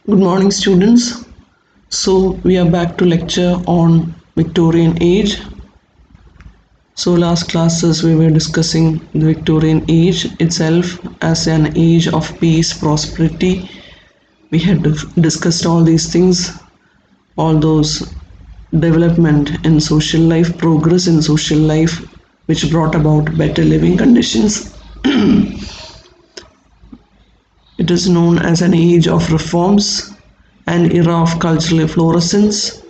Good morning, students. So, we are back to lecture on Victorian age. So, last classes we were discussing the Victorian age itself as an age of peace, prosperity. We had discussed all these things, all those development in social life, progress in social life, which brought about better living conditions. It is known as an age of reforms, an era of cultural efflorescence,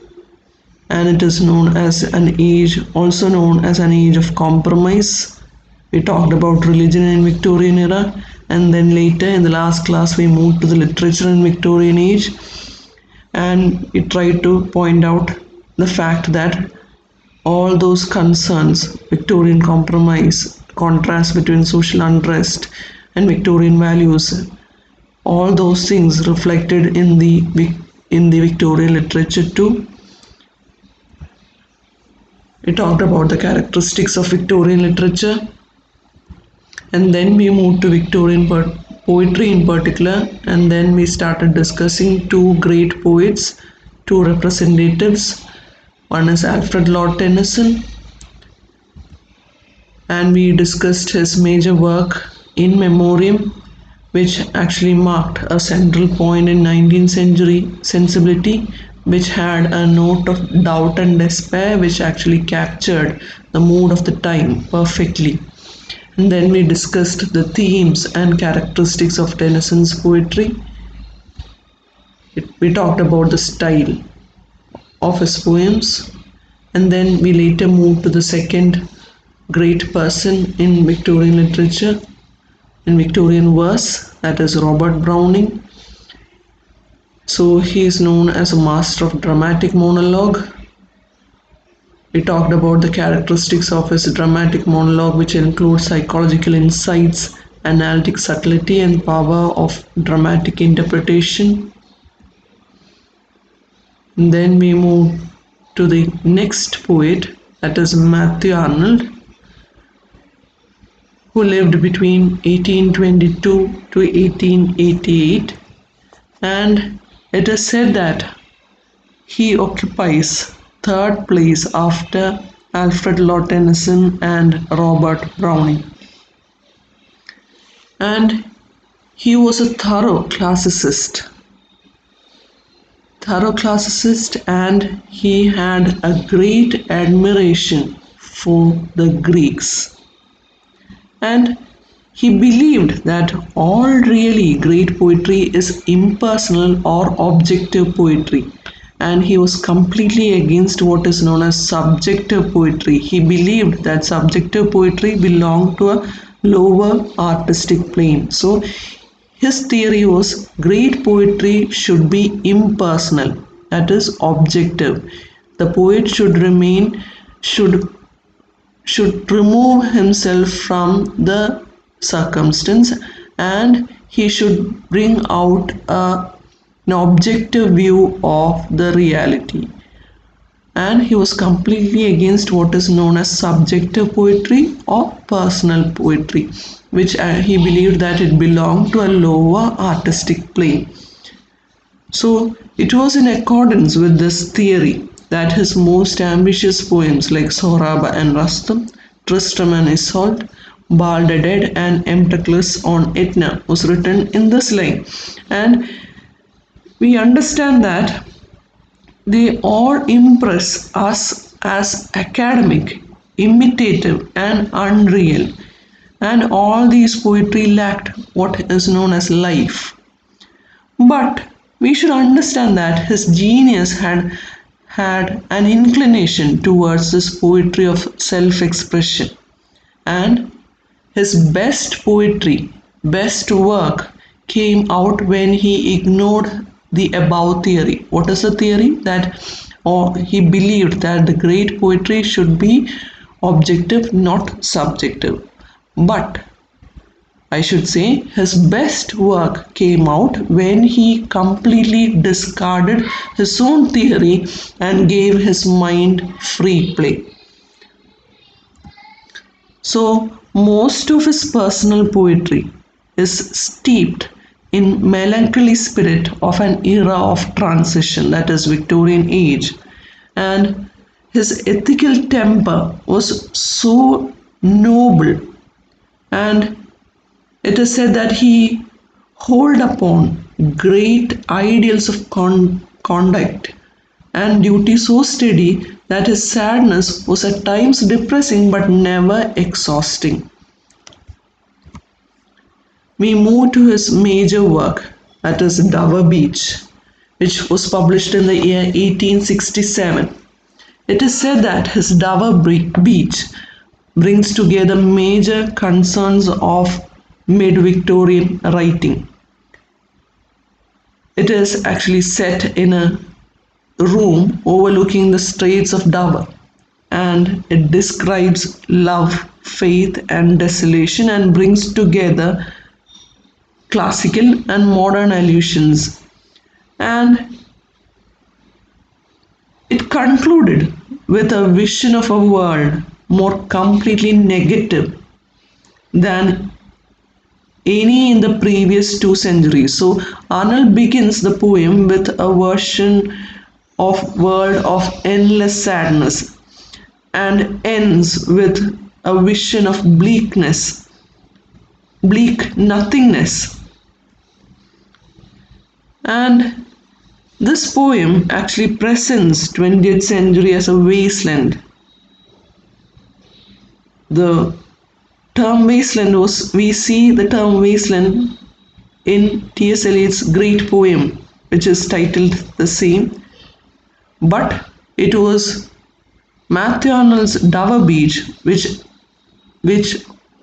and it is known as an age, also known as an age of compromise. We talked about religion in Victorian era, and then later in the last class we moved to the literature in Victorian age, and we tried to point out the fact that all those concerns, Victorian compromise, contrast between social unrest and Victorian values, all those things reflected in the Victorian literature too. We talked about the characteristics of Victorian literature, and then we moved to Victorian poetry in particular, and then we started discussing two great poets, two representatives. One is Alfred Lord Tennyson, and we discussed his major work In Memoriam, which actually marked a central point in 19th century sensibility, which had a note of doubt and despair, which actually captured the mood of the time perfectly. And then we discussed the themes and characteristics of Tennyson's poetry. We talked about the style of his poems, and then we later moved to the second great person in Victorian literature, in Victorian verse, that is Robert Browning. So he is known as a master of dramatic monologue. We talked about the characteristics of his dramatic monologue, which include psychological insights, analytic subtlety, and power of dramatic interpretation. And then we move to the next poet, that is Matthew Arnold, who lived between 1822 to 1888, and it is said that he occupies third place after Alfred Lord Tennyson and Robert Browning. And he was a thorough classicist, and he had a great admiration for the Greeks. And he believed that all really great poetry is impersonal or objective poetry, and he was completely against what is known as subjective poetry. He believed that subjective poetry belonged to a lower artistic plane. So his theory was great poetry should be impersonal, that is objective. The poet should remove himself from the circumstance, and he should bring out an objective view of the reality. And he was completely against what is known as subjective poetry or personal poetry, which he believed that it belonged to a lower artistic plane. So it was in accordance with this theory that his most ambitious poems like Sohrab and Rustum, Tristram and Isolde, Baldaded and Empedocles on Etna was written in this line. And we understand that they all impress us as academic, imitative and unreal. And all these poetry lacked what is known as life. But we should understand that his genius had an inclination towards this poetry of self-expression, and his best poetry, best work came out when he ignored the above theory. What is the theory? That he believed that the great poetry should be objective, not subjective. But I should say his best work came out when he completely discarded his own theory and gave his mind free play. So most of his personal poetry is steeped in melancholy spirit of an era of transition, that is Victorian age. And his ethical temper was so noble, and it is said that he hold upon great ideals of conduct and duty so steady that his sadness was at times depressing but never exhausting. We move to his major work, that is Dover Beach, which was published in the year 1867. It is said that his Dover Beach brings together major concerns of mid-Victorian writing. It is actually set in a room overlooking the Straits of Dover, and it describes love, faith, and desolation and brings together classical and modern allusions. And it concluded with a vision of a world more completely negative than any in the previous 2 centuries. So Arnold begins the poem with a version of world of endless sadness and ends with a vision of bleakness, bleak nothingness. And this poem actually presents 20th century as a wasteland. The term wasteland was, we see the term wasteland in T.S. Eliot's great poem, which is titled the same, but it was Matthew Arnold's Dover Beach, which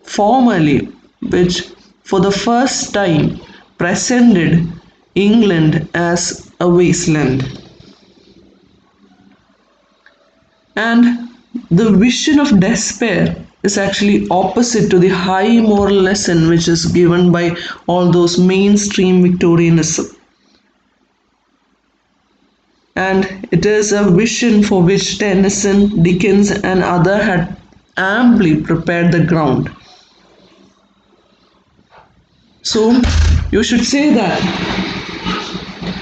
formally, which for the first time presented England as a wasteland. And the vision of despair is actually opposite to the high moral lesson which is given by all those mainstream Victorianism. And it is a vision for which Tennyson, Dickens, and others had amply prepared the ground. So you should say that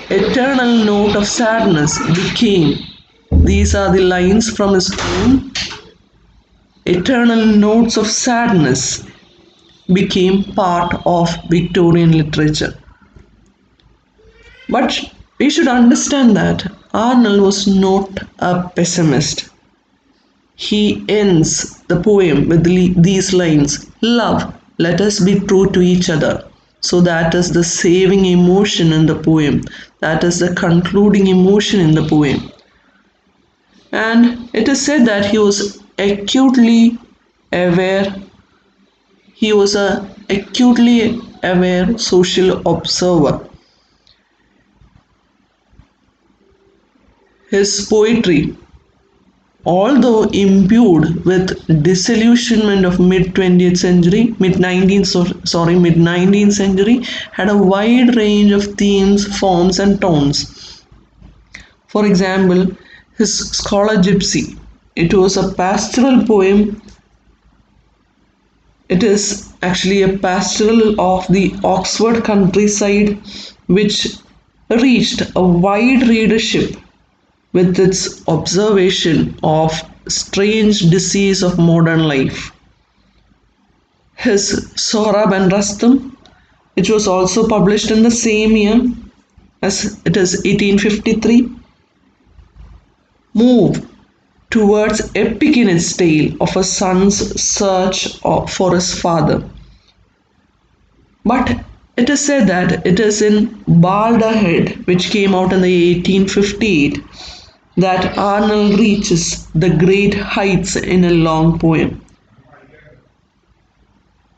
eternal note of sadness became, these are the lines from his poem, eternal notes of sadness became part of Victorian literature. But we should understand that Arnold was not a pessimist. He ends the poem with these lines: love, let us be true to each other. So that is the saving emotion in the poem. That is the concluding emotion in the poem. And it is said that he was acutely aware, he was a acutely aware social observer. His poetry, although imbued with disillusionment of mid-20th century, mid-19th century, had a wide range of themes, forms, and tones. For example, his Scholar Gypsy, it was a pastoral poem. It is actually a pastoral of the Oxford countryside, which reached a wide readership with its observation of strange disease of modern life. His Sohrab and Rustum, which was also published in the same year as it is 1853, move towards epic in its tale of a son's search for his father. But it is said that it is in Bald Head, which came out in the 1858, that Arnold reaches the great heights in a long poem.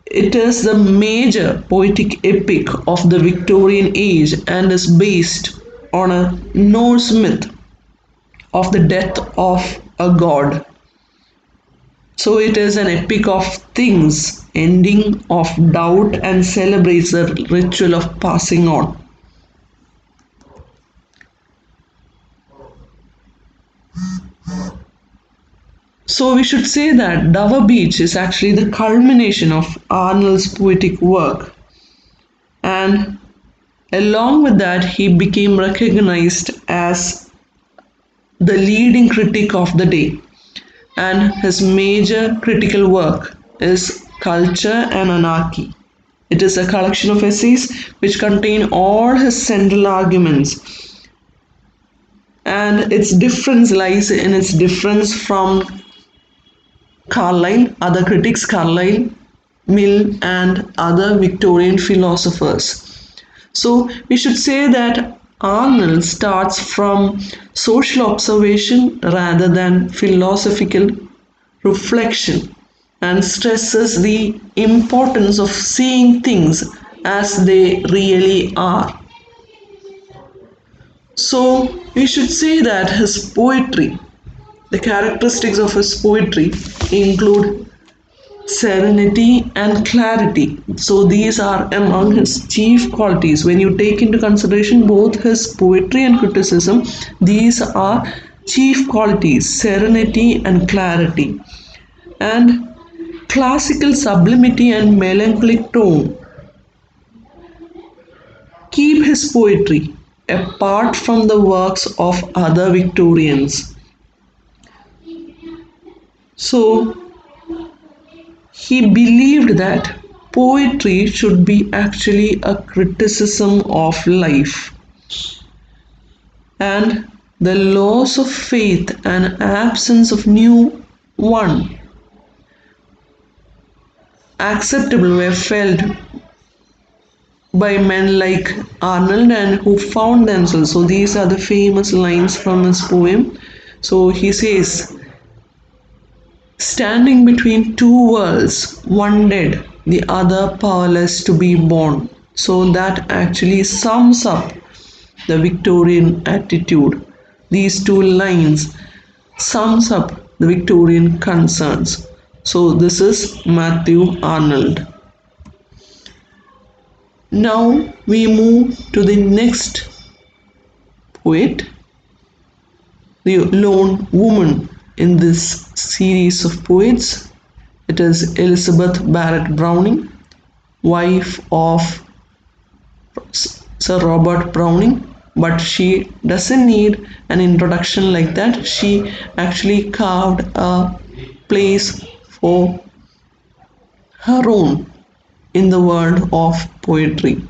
It is the major poetic epic of the Victorian age and is based on a Norse myth of the death of a god. So it is an epic of things, ending of doubt, and celebrates the ritual of passing on. So we should say that Dover Beach is actually the culmination of Arnold's poetic work, and Along with that, he became recognized as the leading critic of the day, and his major critical work is Culture and Anarchy. It is a collection of essays which contain all his central arguments, and its difference lies in its difference from Carlyle, other critics, Carlyle, Mill, and other Victorian philosophers. So we should say that Arnold starts from social observation rather than philosophical reflection and stresses the importance of seeing things as they really are. So we should say that his poetry, the characteristics of his poetry include serenity and clarity. So these are among his chief qualities. When you take into consideration both his poetry and criticism, these are chief qualities: serenity and clarity, and classical sublimity and melancholic tone keep his poetry apart from the works of other Victorians. So he believed that poetry should be actually a criticism of life, and the loss of faith and absence of new one acceptable were felt by men like Arnold and who found themselves. So these are the famous lines from his poem. So he says, standing between two worlds, one dead, the other powerless to be born. So that actually sums up the Victorian attitude. These two lines sums up the Victorian concerns. So this is Matthew Arnold. Now we move to the next poet, the lone woman in this series of poets. It is Elizabeth Barrett Browning, wife of Sir Robert Browning, but she doesn't need an introduction like that. She actually carved a place for her own in the world of poetry.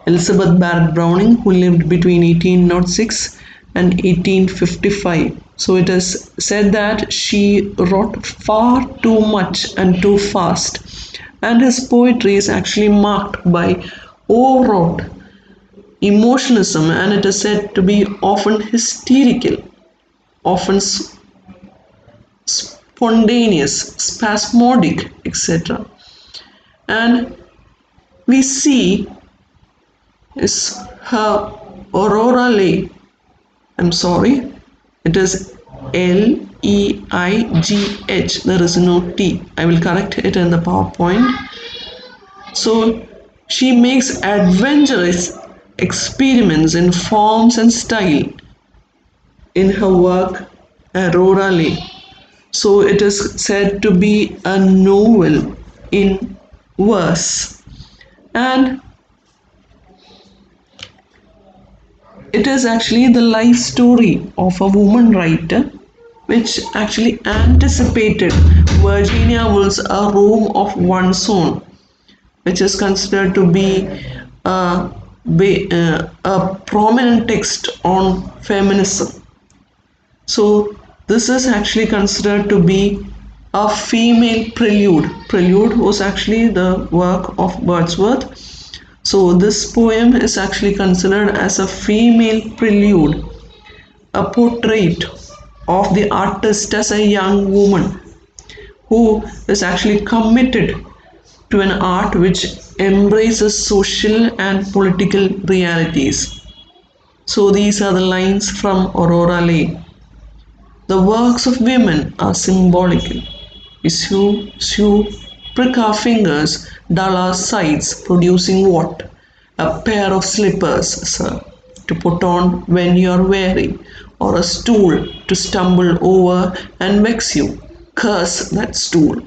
Elizabeth Barrett Browning, who lived between 1806 and 1855. So it is said that she wrote far too much and too fast, and his poetry is actually marked by overwrought emotionalism, and it is said to be often hysterical, often spontaneous, spasmodic, etc. And we see is her Aurora Leigh. I'm sorry, it is Leigh. There is no T. I will correct it in the PowerPoint. So she makes adventurous experiments in forms and style in her work Aurora Leigh. So it is said to be a novel in verse, and it is actually the life story of a woman writer which actually anticipated Virginia Woolf's A Room of One's Own, which is considered to be a prominent text on feminism. So this is actually considered to be a female prelude. Prelude was actually the work of Wordsworth. So this poem is actually considered as a female prelude, a portrait of the artist as a young woman who is actually committed to an art which embraces social and political realities. So these are the lines from Aurora Leigh. The works of women are symbolical. We sew, prick our fingers, dull our sides, producing what? A pair of slippers, sir, to put on when you're weary, or a stool to stumble over and vex you. Curse that stool.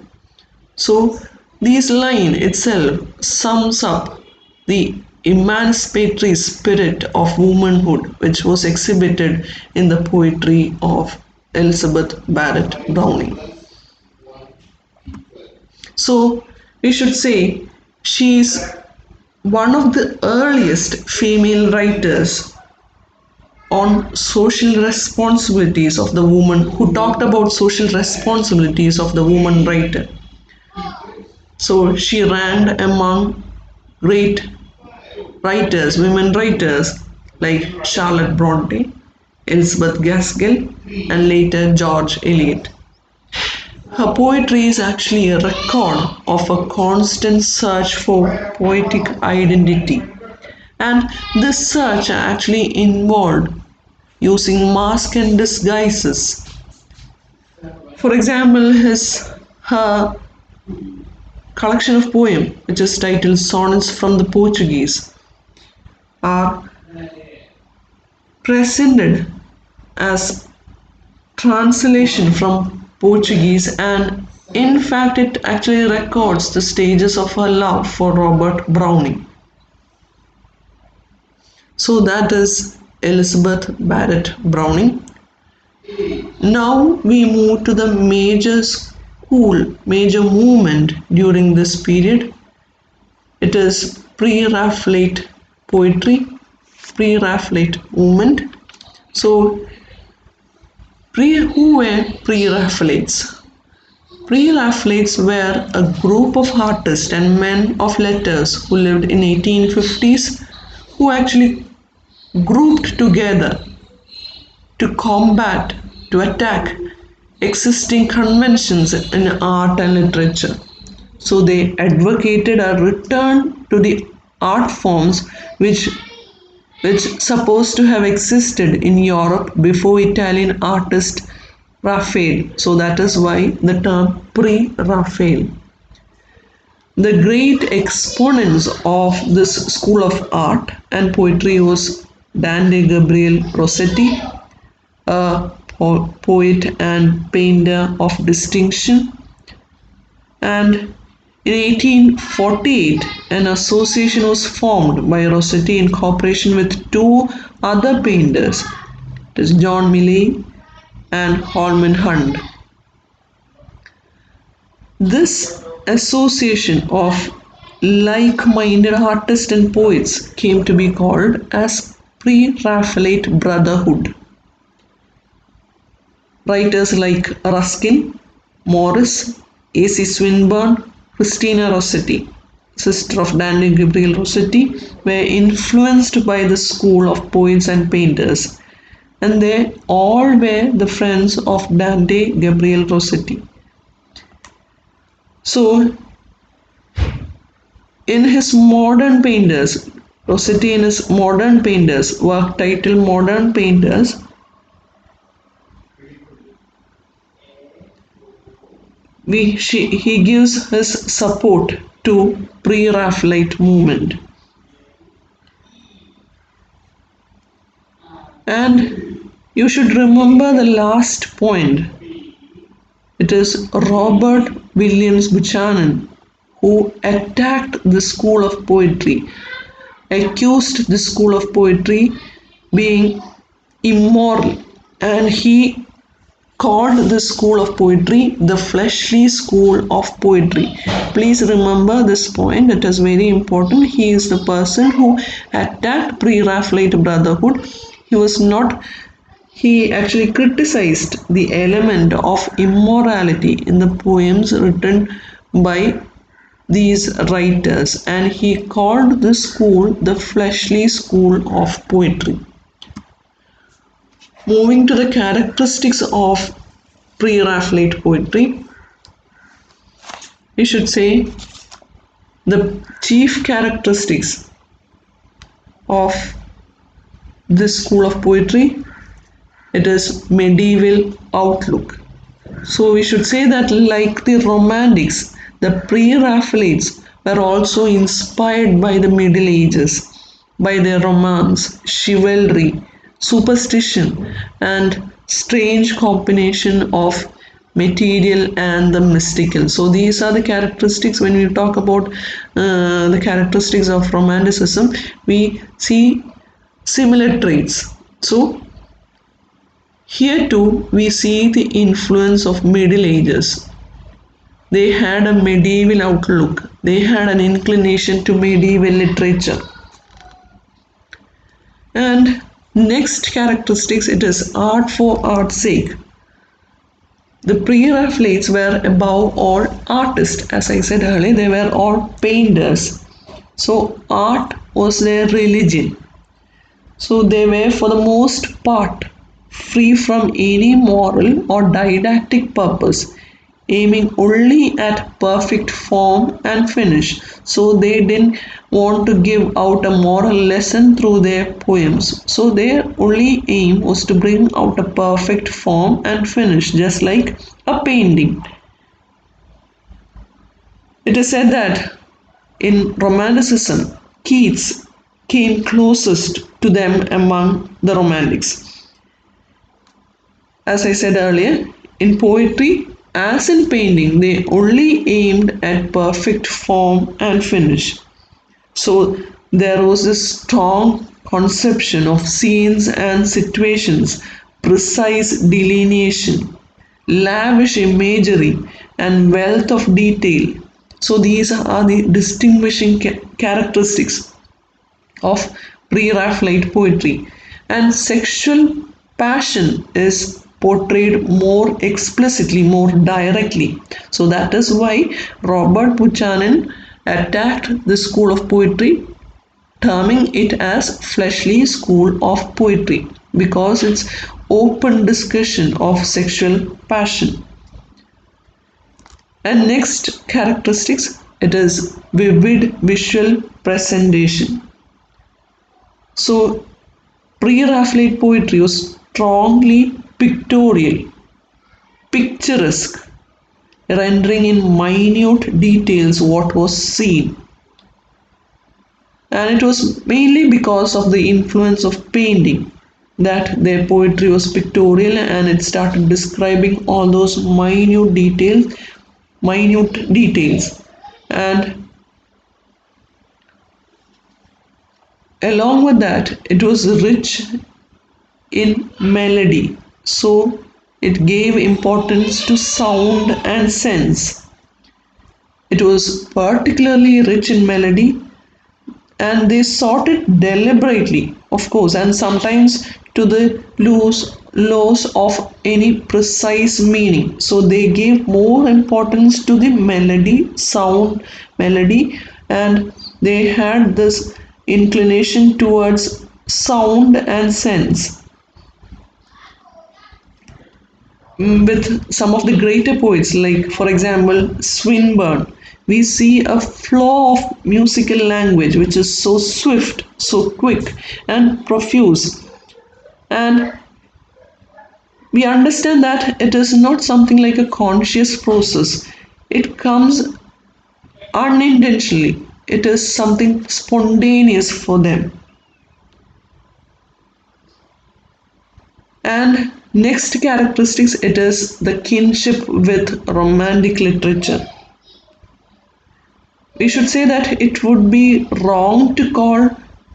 So this line itself sums up the emancipatory spirit of womanhood which was exhibited in the poetry of Elizabeth Barrett Browning. So we should say she is one of the earliest female writers on social responsibilities of the woman, who talked about social responsibilities of the woman writer. So she ranked among great writers, women writers like Charlotte Bronte, Elizabeth Gaskell, and later George Eliot. Her poetry is actually a record of a constant search for poetic identity. And this search actually involved using masks and disguises. For example, her collection of poems, which is titled Sonnets from the Portuguese, are presented as translation from Portuguese, and in fact it actually records the stages of her love for Robert Browning. So that is Elizabeth Barrett Browning. Now we move to the major movement during this period. It is Pre-Raphaelite poetry, Pre-Raphaelite movement. So who were Pre-Raphaelites? Pre-Raphaelites were a group of artists and men of letters who lived in 1850s, who actually grouped together to combat, to attack existing conventions in art and literature. So they advocated a return to the art forms which supposed to have existed in Europe before Italian artist Raphael. So that is why the term Pre-Raphael. The great exponents of this school of art and poetry was Dante Gabriel Rossetti, a poet and painter of distinction. And in 1848, an association was formed by Rossetti in cooperation with two other painters, it is John Millais and Holman Hunt. This association of like-minded artists and poets came to be called as Pre-Raphaelite Brotherhood. Writers like Ruskin, Morris, A.C. Swinburne, Christina Rossetti, sister of Dante Gabriel Rossetti, were influenced by the school of poets and painters, and they all were the friends of Dante Gabriel Rossetti. So, in his modern painters, Rossetti in his modern painters, work titled Modern Painters, he gives his support to Pre-Raphaelite movement. And you should remember the last point. It is Robert Williams Buchanan who attacked the school of poetry, accused the school of poetry being immoral, and he called this school of poetry the fleshly school of poetry. Please remember this point, it is very important. He is the person who attacked Pre-Raphaelite Brotherhood. He actually criticized the element of immorality in the poems written by these writers, and he called this school the fleshly school of poetry. Moving to the characteristics of Pre-Raphaelite poetry, we should say the chief characteristics of this school of poetry, it is medieval outlook. So we should say that like the Romantics, the Pre-Raphaelites were also inspired by the Middle Ages, by their romance, chivalry, superstition, and strange combination of material and the mystical. So these are the characteristics. When we talk about the characteristics of romanticism, we see similar traits. So here too we see the influence of Middle Ages. They had a medieval outlook. They had an inclination to medieval literature. And next characteristics, it is art for art's sake. The Pre-Raphaelites were above all artists. As I said earlier, they were all painters. So art was their religion. So they were for the most part free from any moral or didactic purpose, aiming only at perfect form and finish. So they didn't want to give out a moral lesson through their poems. So their only aim was to bring out a perfect form and finish, just like a painting. It is said that in Romanticism, Keats came closest to them among the Romantics. As I said earlier, in poetry as in painting, they only aimed at perfect form and finish. So there was this strong conception of scenes and situations, precise delineation, lavish imagery, and wealth of detail. So these are the distinguishing characteristics of pre-Raphaelite poetry. And sexual passion is portrayed more explicitly, more directly. So that is why Robert Buchanan attacked the school of poetry, terming it as fleshly school of poetry, because it's open discussion of sexual passion. And next characteristics, it is vivid visual presentation. So pre-Raphaelite poetry was strongly pictorial, picturesque, rendering in minute details what was seen. And it was mainly because of the influence of painting that their poetry was pictorial, and it started describing all those minute details. And along with that, it was rich in melody. So it gave importance to sound and sense. It was particularly rich in melody, and they sought it deliberately, of course, and sometimes to the loss of any precise meaning. So they gave more importance to the melody, sound, melody, and they had this inclination towards sound and sense. With some of the greater poets, like for example Swinburne, we see a flow of musical language which is so swift, so quick, and profuse. And we understand that it is not something like a conscious process, it comes unintentionally, it is something spontaneous for them. And next characteristics, it is the kinship with romantic literature. We should say that it would be wrong to call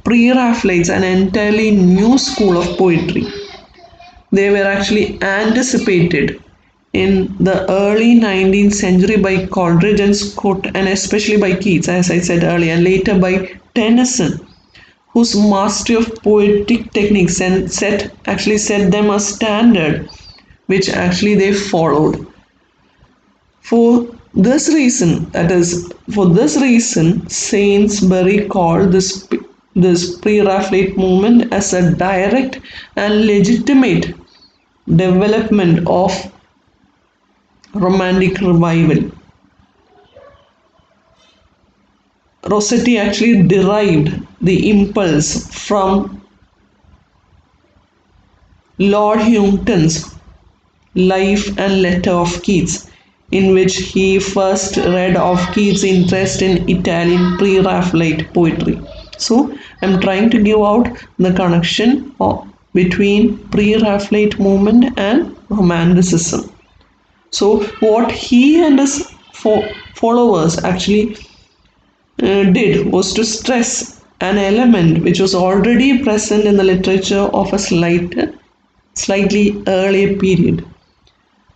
pre-Raphaelites an entirely new school of poetry. They were actually anticipated in the early 19th century by Coleridge and Scott, and especially by Keats, as I said earlier, and later by Tennyson, whose mastery of poetic techniques and set them a standard which actually they followed. For this reason, Sainsbury called this pre-Raphaelite movement as a direct and legitimate development of romantic revival. Rossetti actually derived the impulse from Lord Houghton's Life and Letter of Keats, in which he first read of Keats' interest in Italian pre-Raphaelite poetry. So I'm trying to give out the connection between pre-Raphaelite movement and Romanticism. So what he and his followers actually did was to stress an element which was already present in the literature of a slightly earlier period.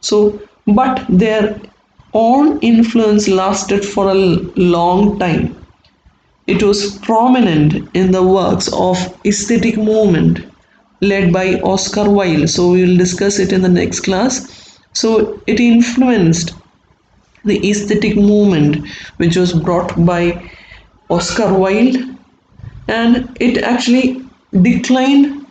So, but their own influence lasted for a long time. It was prominent in the works of aesthetic movement led by Oscar Wilde. So we will discuss it in the next class. So it influenced the aesthetic movement which was brought by Oscar Wilde, and it actually declined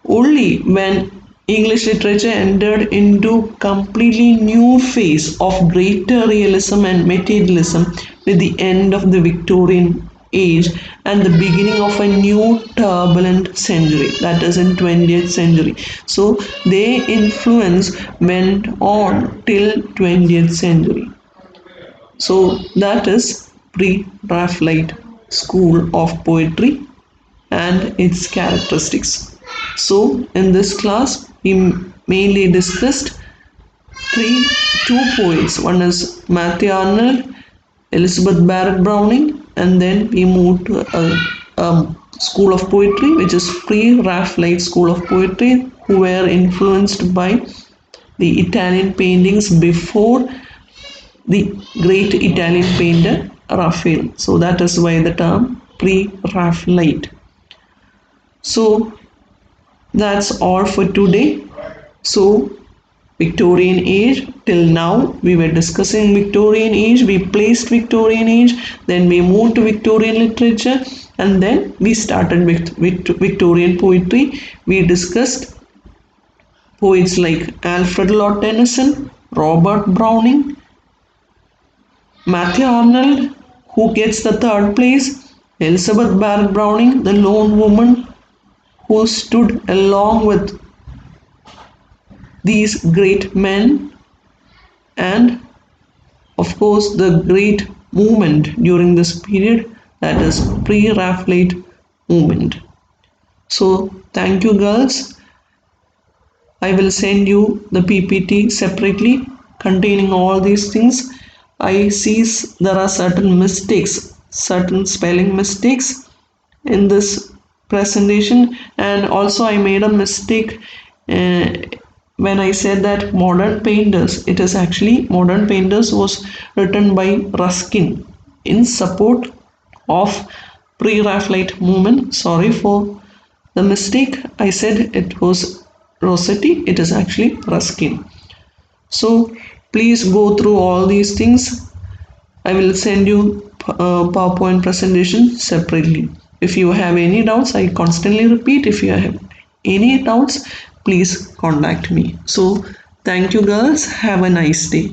only when English literature entered into completely new phase of greater realism and materialism with the end of the Victorian age and the beginning of a new turbulent century, that is in 20th century. So their influence went on till 20th century. So that is Pre-Raphaelite school of poetry and its characteristics. So in this class we mainly discussed two poets. One is Matthew Arnold, Elizabeth Barrett Browning, and then we moved to a school of poetry which is Pre-Raphaelite school of poetry, who were influenced by the Italian paintings before the great Italian painter Raphael. So that is why the term Pre-Raphaelite. So that's all for today. So Victorian age till now we were discussing Victorian age, we placed Victorian age, then we moved to Victorian literature, and then we started with Victorian poetry. We discussed poets like Alfred Lord Tennyson, Robert Browning, Matthew Arnold, who gets the third place, Elizabeth Barrett Browning, the lone woman who stood along with these great men, and of course the great movement during this period, that is Pre-Raphaelite movement. So thank you girls. I will send you the PPT separately containing all these things. I see there are certain mistakes, certain spelling mistakes in this presentation, and also I made a mistake uh, when I said that modern painters. It is actually modern painters was written by Ruskin in support of Pre-Raphaelite movement. Sorry for the mistake. I said it was Rossetti. It is actually Ruskin. So please go through all these things. I will send you a PowerPoint presentation separately. If you have any doubts, I constantly repeat, if you have any doubts, please contact me. So thank you girls. Have a nice day.